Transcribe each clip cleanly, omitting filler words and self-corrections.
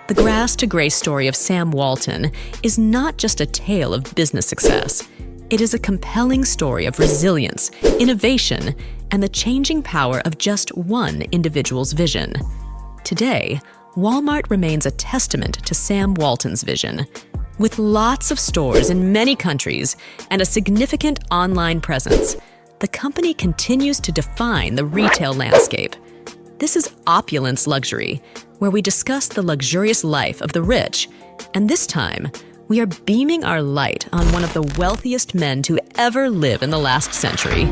The grass to grace story of Sam Walton is not just a tale of business success. It is a compelling story of resilience, innovation, and the changing power of just one individual's vision. Today, Walmart remains a testament to Sam Walton's vision. With lots of stores in many countries and a significant online presence, the company continues to define the retail landscape. This is Opulence Luxury, where we discuss the luxurious life of the rich, and this time, we are beaming our light on one of the wealthiest men to ever live in the last century.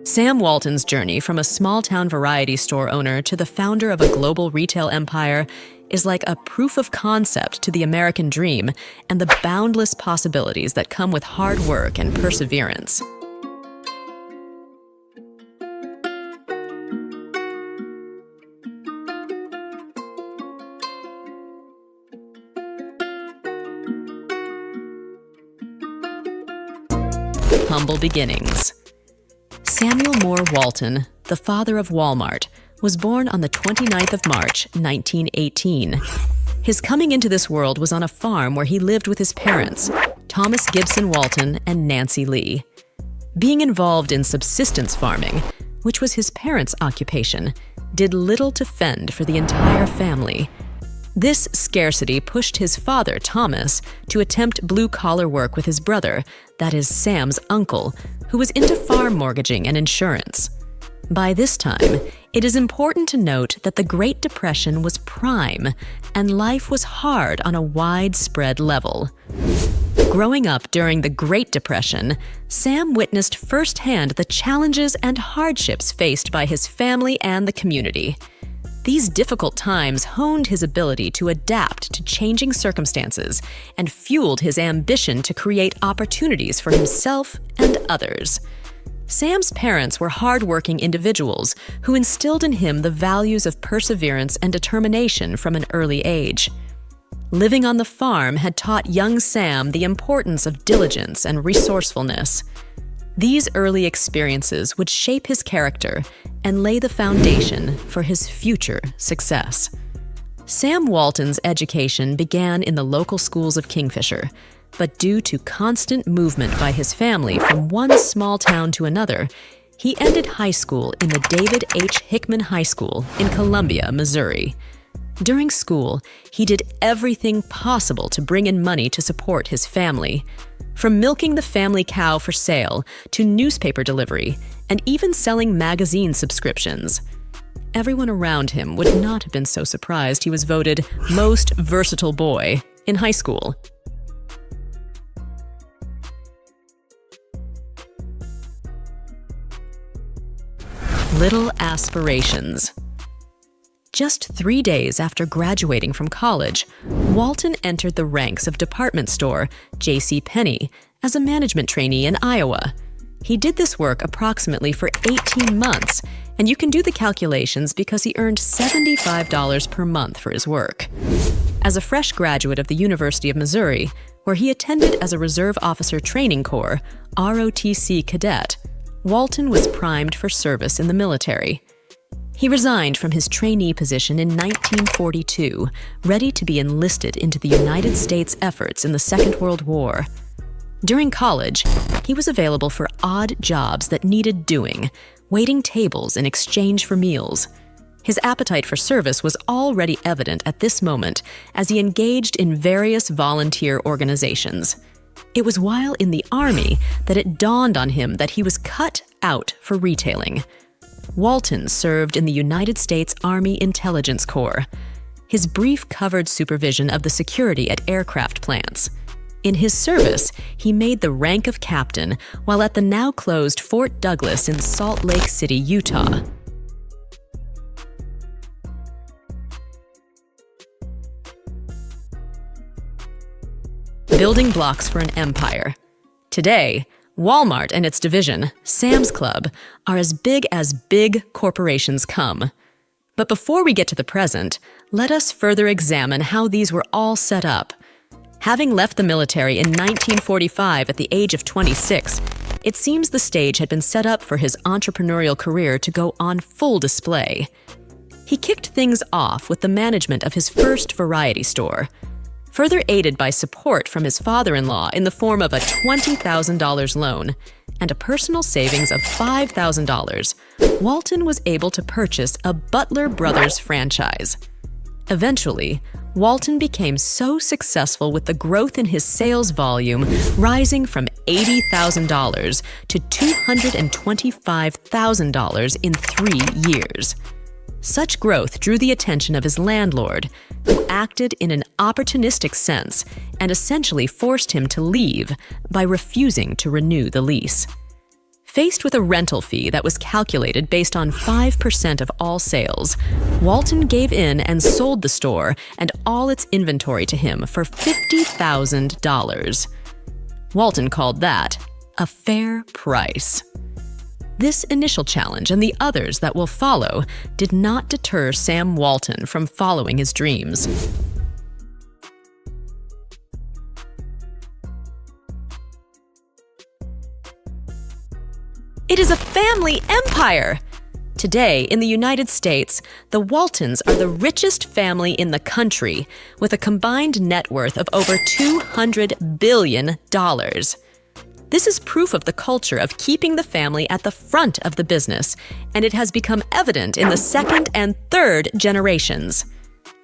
Sam Walton's journey from a small-town variety store owner to the founder of a global retail empire is like a proof of concept to the American dream and the boundless possibilities that come with hard work and perseverance. Humble beginnings. Samuel Moore Walton, the father of Walmart, was born on the 29th of March, 1918. His coming into this world was on a farm where he lived with his parents, Thomas Gibson Walton and Nancy Lee. Being involved in subsistence farming, which was his parents' occupation, did little to fend for the entire family. This scarcity pushed his father, Thomas, to attempt blue-collar work with his brother, that is Sam's uncle, who was into farm mortgaging and insurance. By this time, it is important to note that the Great Depression was prime, and life was hard on a widespread level. Growing up during the Great Depression, Sam witnessed firsthand the challenges and hardships faced by his family and the community. These difficult times honed his ability to adapt to changing circumstances and fueled his ambition to create opportunities for himself and others. Sam's parents were hardworking individuals who instilled in him the values of perseverance and determination from an early age. Living on the farm had taught young Sam the importance of diligence and resourcefulness. These early experiences would shape his character and lay the foundation for his future success. Sam Walton's education began in the local schools of Kingfisher, but due to constant movement by his family from one small town to another, he ended high school in the David H. Hickman High School in Columbia, Missouri. During school, he did everything possible to bring in money to support his family. From milking the family cow for sale to newspaper delivery and even selling magazine subscriptions. Everyone around him would not have been so surprised he was voted most versatile boy in high school. Little aspirations. Just 3 days after graduating from college, Walton entered the ranks of department store J.C. Penney as a management trainee in Iowa. He did this work approximately for 18 months, and you can do the calculations because he earned $75 per month for his work. As a fresh graduate of the University of Missouri, where he attended as a Reserve Officer Training Corps, ROTC cadet, Walton was primed for service in the military. He resigned from his trainee position in 1942, ready to be enlisted into the United States efforts in the Second World War. During college, he was available for odd jobs that needed doing, waiting tables in exchange for meals. His appetite for service was already evident at this moment as he engaged in various volunteer organizations. It was while in the Army that it dawned on him that he was cut out for retailing. Walton served in the United States Army Intelligence Corps. His brief covered supervision of the security at aircraft plants. In his service, he made the rank of captain while at the now-closed Fort Douglas in Salt Lake City, Utah. Building blocks for an empire. Today, Walmart and its division, Sam's Club, are as big corporations come. But before we get to the present, let us further examine how these were all set up. Having left the military in 1945 at the age of 26, It seems the stage had been set up for his entrepreneurial career to go on full display. He kicked things off with the management of his first variety store. Further aided by support from his father-in-law in the form of a $20,000 loan and a personal savings of $5,000, Walton was able to purchase a Butler Brothers franchise. Eventually, Walton became so successful with the growth in his sales volume, rising from $80,000 to $225,000 in 3 years. Such growth drew the attention of his landlord, who acted in an opportunistic sense and essentially forced him to leave by refusing to renew the lease. Faced with a rental fee that was calculated based on 5% of all sales, Walton gave in and sold the store and all its inventory to him for $50,000. Walton called that a fair price. This initial challenge and the others that will follow did not deter Sam Walton from following his dreams. It is a family empire! Today, in the United States, the Waltons are the richest family in the country, with a combined net worth of over $200 billion. This is proof of the culture of keeping the family at the front of the business, and it has become evident in the second and third generations.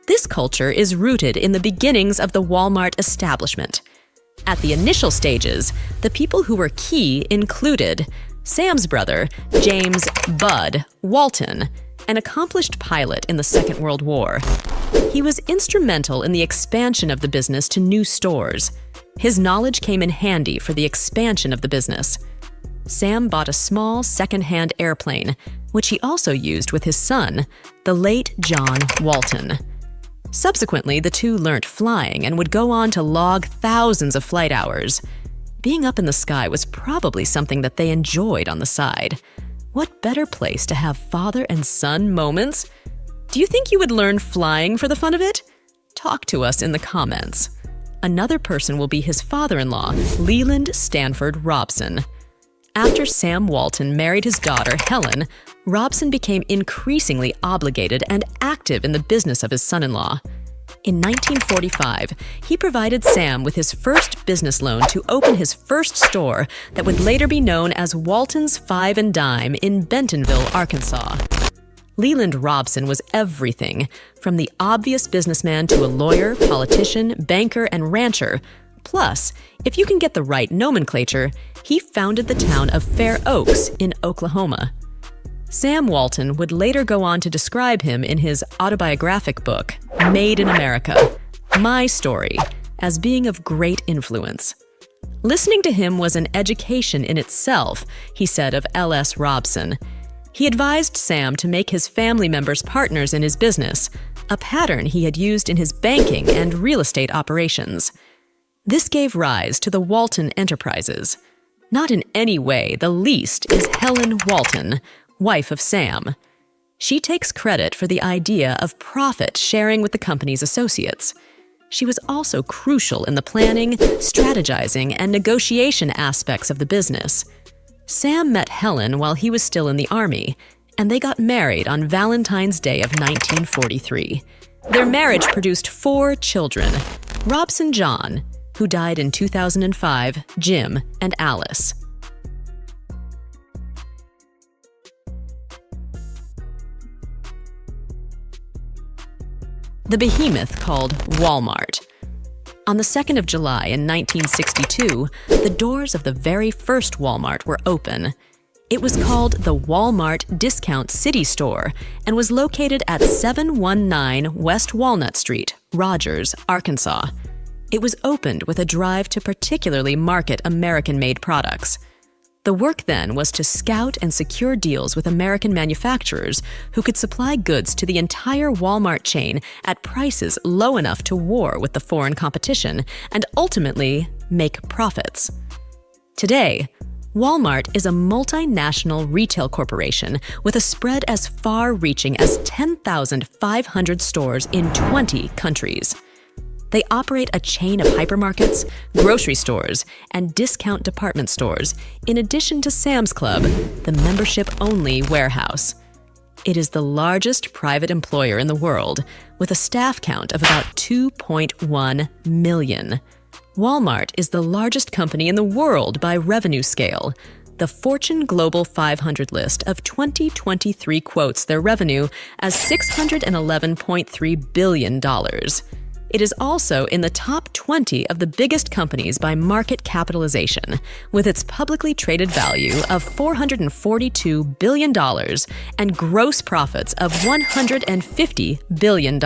This culture is rooted in the beginnings of the Walmart establishment. At the initial stages, the people who were key included Sam's brother, James "Bud" Walton, an accomplished pilot in the Second World War. He was instrumental in the expansion of the business to new stores. His knowledge came in handy for the expansion of the business. Sam bought a small second-hand airplane, which he also used with his son, the late John Walton. Subsequently, the two learnt flying and would go on to log thousands of flight hours. Being up in the sky was probably something that they enjoyed on the side. What better place to have father and son moments? Do you think you would learn flying for the fun of it? Talk to us in the comments. Another person will be his father-in-law, Leland Stanford Robson. After Sam Walton married his daughter, Helen, Robson became increasingly obligated and active in the business of his son-in-law. In 1945, he provided Sam with his first business loan to open his first store that would later be known as Walton's Five and Dime in Bentonville, Arkansas. Leland Robson was everything, from the obvious businessman to a lawyer, politician, banker, and rancher. Plus, if you can get the right nomenclature, he founded the town of Fair Oaks in Oklahoma. Sam Walton would later go on to describe him in his autobiographic book, Made in America, My Story, as being of great influence. Listening to him was an education in itself, he said of L.S. Robson. He advised Sam to make his family members partners in his business, a pattern he had used in his banking and real estate operations. This gave rise to the Walton Enterprises. Not in any way the least is Helen Walton, wife of Sam. She takes credit for the idea of profit sharing with the company's associates. She was also crucial in the planning, strategizing, and negotiation aspects of the business. Sam met Helen while he was still in the Army, and they got married on Valentine's Day of 1943. Their marriage produced 4 children: Robson John, who died in 2005, Jim, and Alice. The behemoth called Walmart. On the 2nd of July in 1962, the doors of the very first Walmart were open. It was called the Walmart Discount City Store and was located at 719 West Walnut Street, Rogers, Arkansas. It was opened with a drive to particularly market American-made products. The work then was to scout and secure deals with American manufacturers who could supply goods to the entire Walmart chain at prices low enough to war with the foreign competition and ultimately make profits. Today, Walmart is a multinational retail corporation with a spread as far-reaching as 10,500 stores in 20 countries. They operate a chain of hypermarkets, grocery stores, and discount department stores, in addition to Sam's Club, the membership-only warehouse. It is the largest private employer in the world, with a staff count of about 2.1 million. Walmart is the largest company in the world by revenue scale. The Fortune Global 500 list of 2023 quotes their revenue as $611.3 billion. It is also in the top 20 of the biggest companies by market capitalization, with its publicly traded value of $442 billion and gross profits of $150 billion.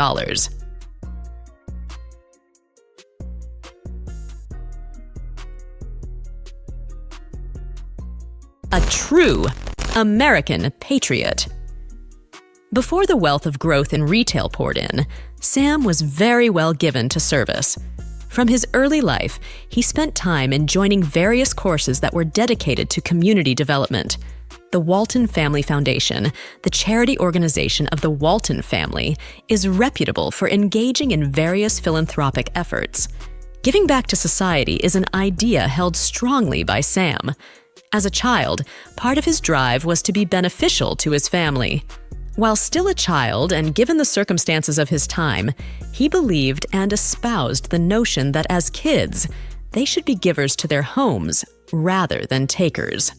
A true American patriot. Before the wealth of growth in retail poured in, Sam was very well given to service. From his early life, he spent time in joining various courses that were dedicated to community development. The Walton Family Foundation, the charity organization of the Walton family, is reputable for engaging in various philanthropic efforts. Giving back to society is an idea held strongly by Sam. As a child, part of his drive was to be beneficial to his family. While still a child and given the circumstances of his time, he believed and espoused the notion that as kids, they should be givers to their homes rather than takers.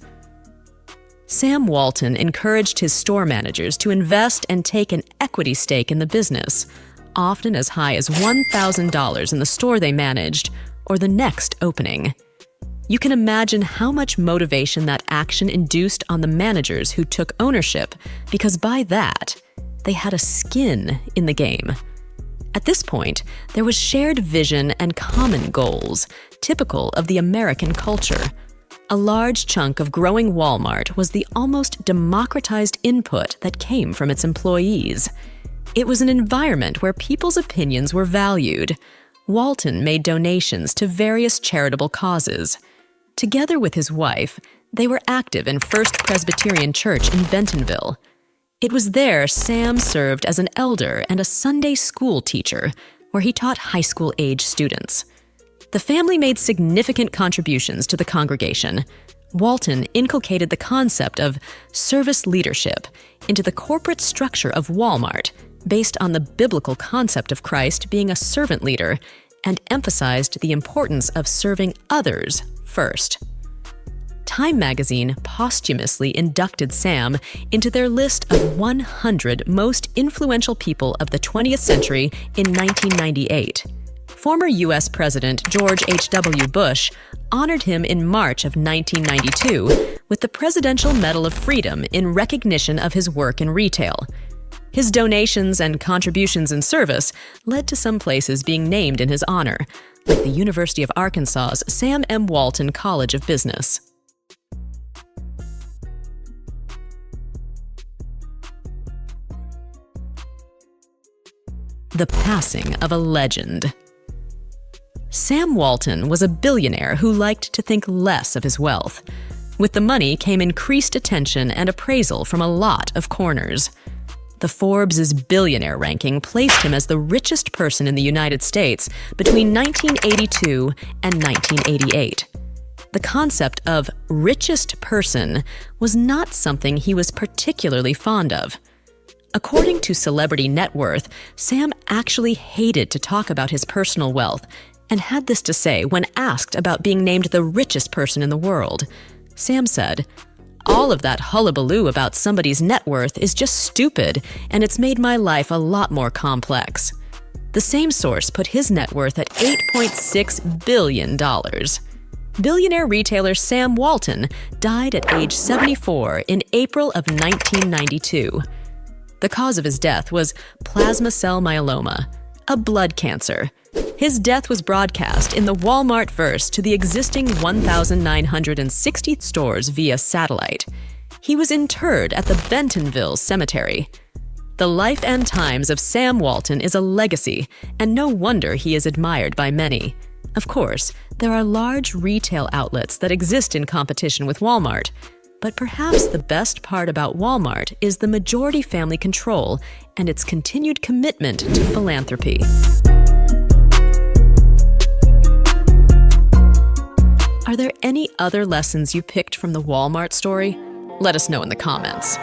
Sam Walton encouraged his store managers to invest and take an equity stake in the business, often as high as $1,000 in the store they managed or the next opening. You can imagine how much motivation that action induced on the managers who took ownership, because by that, they had a skin in the game. At this point, there was shared vision and common goals, typical of the American culture. A large chunk of growing Walmart was the almost democratized input that came from its employees. It was an environment where people's opinions were valued. Walton made donations to various charitable causes. Together with his wife, they were active in First Presbyterian Church in Bentonville. It was there Sam served as an elder and a Sunday school teacher, where he taught high school-age students. The family made significant contributions to the congregation. Walton inculcated the concept of service leadership into the corporate structure of Walmart, based on the biblical concept of Christ being a servant leader, and emphasized the importance of serving others first. Time magazine posthumously inducted Sam into their list of 100 most influential people of the 20th century in 1998. Former U.S. President George H.W. Bush honored him in March of 1992 with the Presidential Medal of Freedom in recognition of his work in retail. His donations and contributions in service led to some places being named in his honor, like the University of Arkansas's Sam M. Walton College of Business. The passing of a legend. Sam Walton was a billionaire who liked to think less of his wealth. With the money came increased attention and appraisal from a lot of corners. The Forbes' billionaire ranking placed him as the richest person in the United States between 1982 and 1988. The concept of richest person was not something he was particularly fond of. According to Celebrity Net Worth, Sam actually hated to talk about his personal wealth and had this to say when asked about being named the richest person in the world. Sam said, "All of that hullabaloo about somebody's net worth is just stupid, and it's made my life a lot more complex." The same source put his net worth at $8.6 billion. Billionaire retailer Sam Walton died at age 74 in April of 1992. The cause of his death was plasma cell myeloma, a blood cancer. His death was broadcast in the Walmart-verse to the existing 1,960 stores via satellite. He was interred at the Bentonville Cemetery. The life and times of Sam Walton is a legacy, and no wonder he is admired by many. Of course, there are large retail outlets that exist in competition with Walmart, but perhaps the best part about Walmart is the majority family control and its continued commitment to philanthropy. Are there any other lessons you picked from the Walmart story? Let us know in the comments.